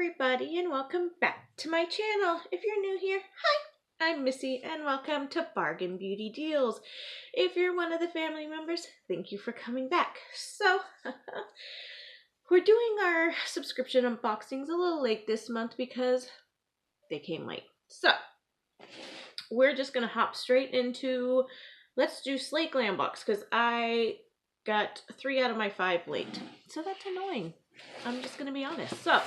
everybody, and welcome back to my channel. If you're new here, hi, I'm Missy and welcome to Bargain Beauty Deals. If you're one of the family members, thank you for coming back. So we're doing our subscription unboxings a little late this month because they came late. So we're just gonna hop straight into, let's do Slay Galm Box because I got 3 out of my 5 late. So that's annoying. I'm just gonna be honest. So,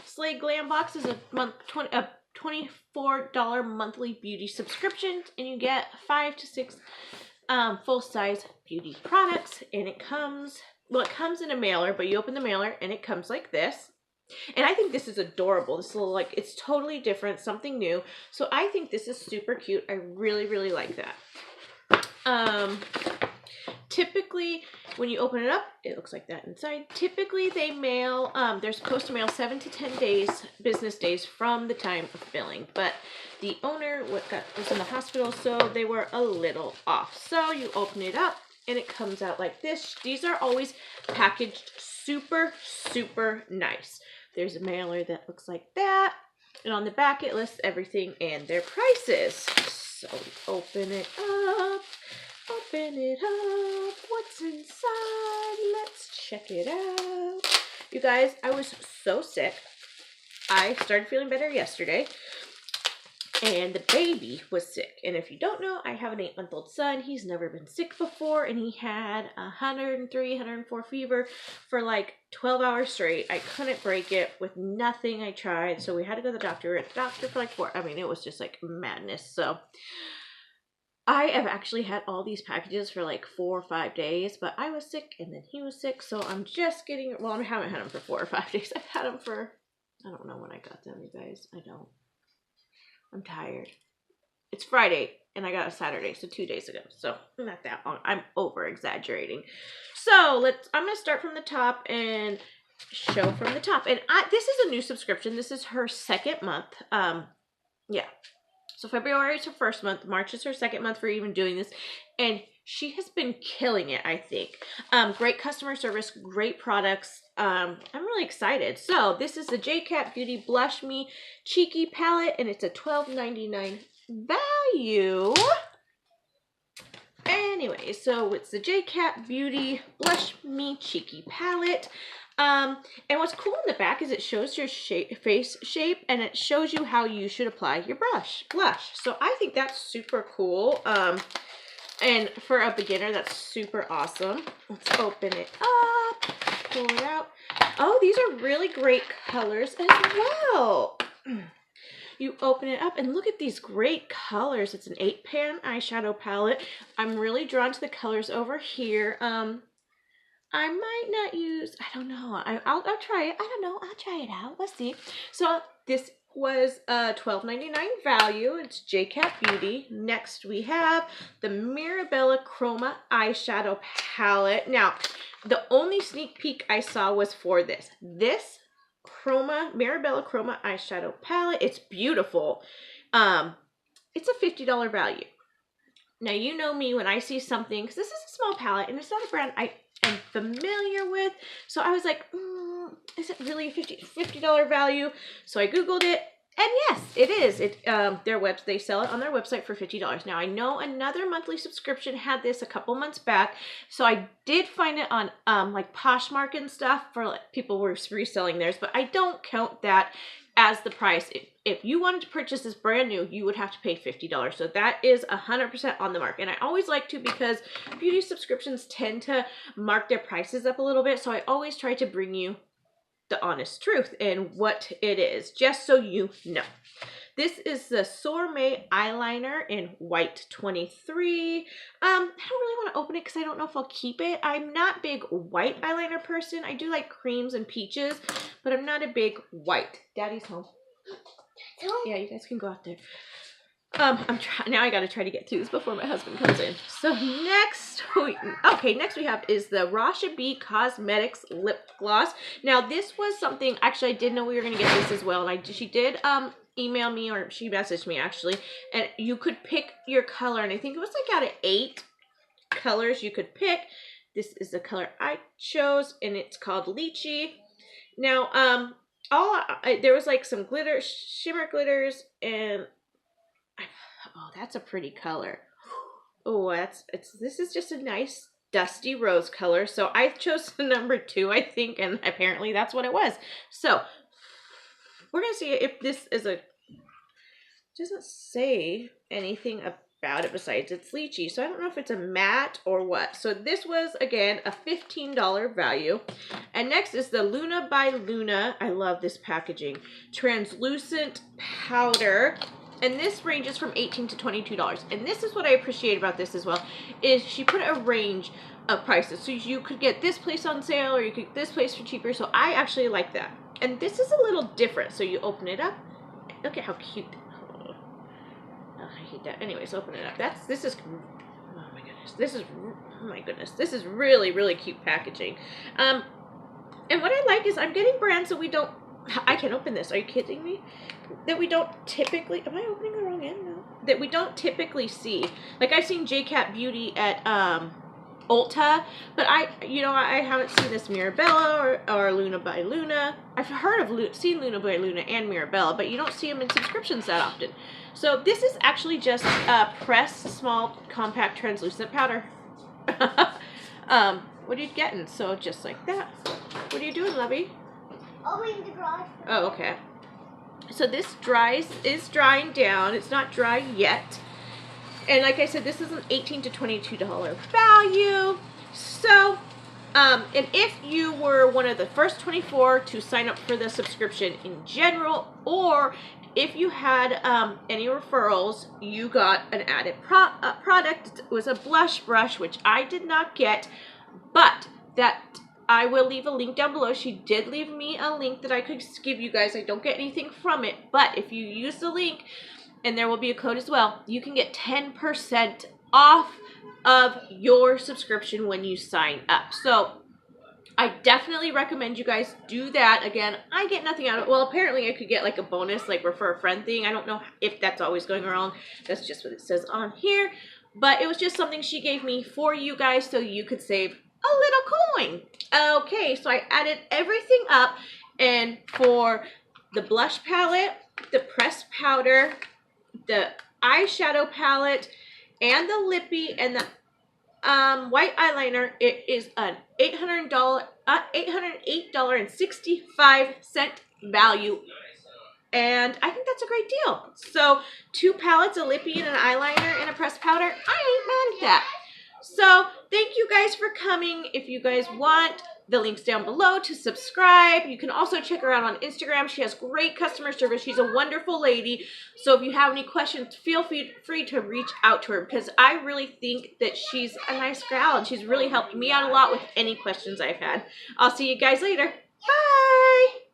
Slay Galm Box is a $24 monthly beauty subscription, and you get 5 to 6 full-size beauty products. And it comes in a mailer, but you open the mailer and it comes like this. And I think this is adorable. This little, like, it's totally different, something new. So I think this is super cute. I really like that. Typically, when you open it up, it looks like that inside. Typically, they mail, they're supposed to mail 7 to 10 days, business days from the time of billing. But the owner was in the hospital, so they were a little off. So you open it up, and it comes out like this. These are always packaged super nice. There's a mailer that looks like that. And on the back, it lists everything and their prices. So open it up. Open it up. What's inside? Let's check it out. You guys, I was so sick. I started feeling better yesterday. And the baby was sick. And if you don't know, I have an 8-month-old son. He's never been sick before. And he had 103, 104 fever for like 12 hours straight. I couldn't break it with nothing I tried. So we had to go to the doctor. We were at the doctor for like 4. I mean, it was just like madness. So I have actually had all these packages for like 4 or 5 days, but I was sick and then he was sick, so I'm just getting, well, I haven't had them for 4 or 5 days. I've had them for, I don't know when I got them, you guys. I don't. I'm tired. It's Friday and I got a Saturday, so 2 days ago, so not that long. I'm over exaggerating. So I'm going to start from the top and show from the top. And this is a new subscription. This is her 2nd month. Yeah. So February is her 1st month. March is her 2nd month for even doing this. And she has been killing it, I think. Great customer service, great products. I'm really excited. So this is the J-Cat Beauty Blush Me Cheeky Palette. And it's a $12.99 value. Anyway, so it's the J-Cat Beauty Blush Me Cheeky Palette. And what's cool in the back is it shows your face shape, and it shows you how you should apply your blush. So I think that's super cool. And for a beginner, that's super awesome. Let's open it up, pull it out. Oh, these are really great colors as well. You open it up and look at these great colors. It's an 8-pan eyeshadow palette. I'm really drawn to the colors over here. I might not use, I don't know. I'll try it. I don't know. I'll try it out. Let's see. So this was a $12.99 value. It's J-Cat Beauty. Next we have the Mirabella Chroma eyeshadow palette. Now, the only sneak peek I saw was for this. This Mirabella Chroma eyeshadow palette. It's beautiful. It's a $50 value. Now, you know me when I see something, because this is a small palette and it's not a brand I am familiar with. So I was like, is it really a $50 value? So I Googled it, and yes, it is. They sell it on their website for $50. Now, I know another monthly subscription had this a couple months back, so I did find it on like Poshmark and stuff for like, people were reselling theirs, but I don't count that as the price. If you wanted to purchase this brand new, you would have to pay $50. So that is 100% on the mark. And I always like to, because beauty subscriptions tend to mark their prices up a little bit. So I always try to bring you the honest truth and what it is, just so you know. This is the Sourmay eyeliner in white 23. I don't really want to open it because I don't know if I'll keep it. I'm not a big white eyeliner person. I do like creams and peaches, but I'm not a big white. Daddy's home. Yeah, you guys can go out there. Now I gotta try to get through this before my husband comes in. So next we have is the Rasha B Cosmetics Lip Gloss. Now this was something, actually I did know we were gonna get this as well, and she did email me, or she messaged me actually, and you could pick your color, and I think it was like out of 8 colors you could pick. This is the color I chose, and it's called Lychee. Now there was like some glitter, shimmer glitters, and oh, that's a pretty color. Oh, this is just a nice dusty rose color. So I chose the number 2, I think, and apparently that's what it was. So we're gonna see if this is a, doesn't say anything about it besides it's lychee. So I don't know if it's a matte or what. So this was, again, a $15 value. And next is the Luna by Luna. I love this packaging. Translucent powder. And this ranges from $18 to $22. And this is what I appreciate about this as well, is she put a range of prices. So you could get this place on sale, or you could get this place for cheaper. So I actually like that. And this is a little different. So you open it up. Look at how cute. Oh, I hate that. Anyways, open it up. This is, oh my goodness. This is really, really cute packaging. And what I like is I'm getting brands that we don't, I can't open this. Are you kidding me? That we don't typically, am I opening the wrong end? No. That we don't typically see. Like I've seen JCat Beauty at Ulta, but I haven't seen this Mirabella or Luna by Luna. I've heard of, seen Luna by Luna and Mirabella, but you don't see them in subscriptions that often. So this is actually just a pressed small compact translucent powder. What are you getting? So just like that. What are you doing, lovey? Opening the garage. Oh, okay. So this is drying down. It's not dry yet. And like I said, this is an $18 to $22 value. So, and if you were one of the first 24 to sign up for the subscription in general, or if you had any referrals, you got an added product. It was a blush brush, which I did not get, but that I will leave a link down below. She did leave me a link that I could give you guys. I don't get anything from it, but if you use the link, and there will be a code as well, you can get 10% off of your subscription when you sign up. So I definitely recommend you guys do that. Again, I get nothing out of it. Well, apparently I could get like a bonus, like refer a friend thing. I don't know if that's always going wrong. That's just what it says on here. But it was just something she gave me for you guys so you could save a little coin. Okay, so I added everything up, and for the blush palette, the pressed powder, the eyeshadow palette, and the lippy, and the white eyeliner, it is an $808.65 value. And I think that's a great deal. So 2 palettes, a lippy, and an eyeliner, and a pressed powder. I ain't mad at that. So thank you guys for coming. If you guys want, the link's down below to subscribe. You can also check her out on Instagram. She has great customer service. She's a wonderful lady. So if you have any questions, feel free to reach out to her, because I really think that she's a nice gal, and she's really helped me out a lot with any questions I've had. I'll see you guys later. Bye!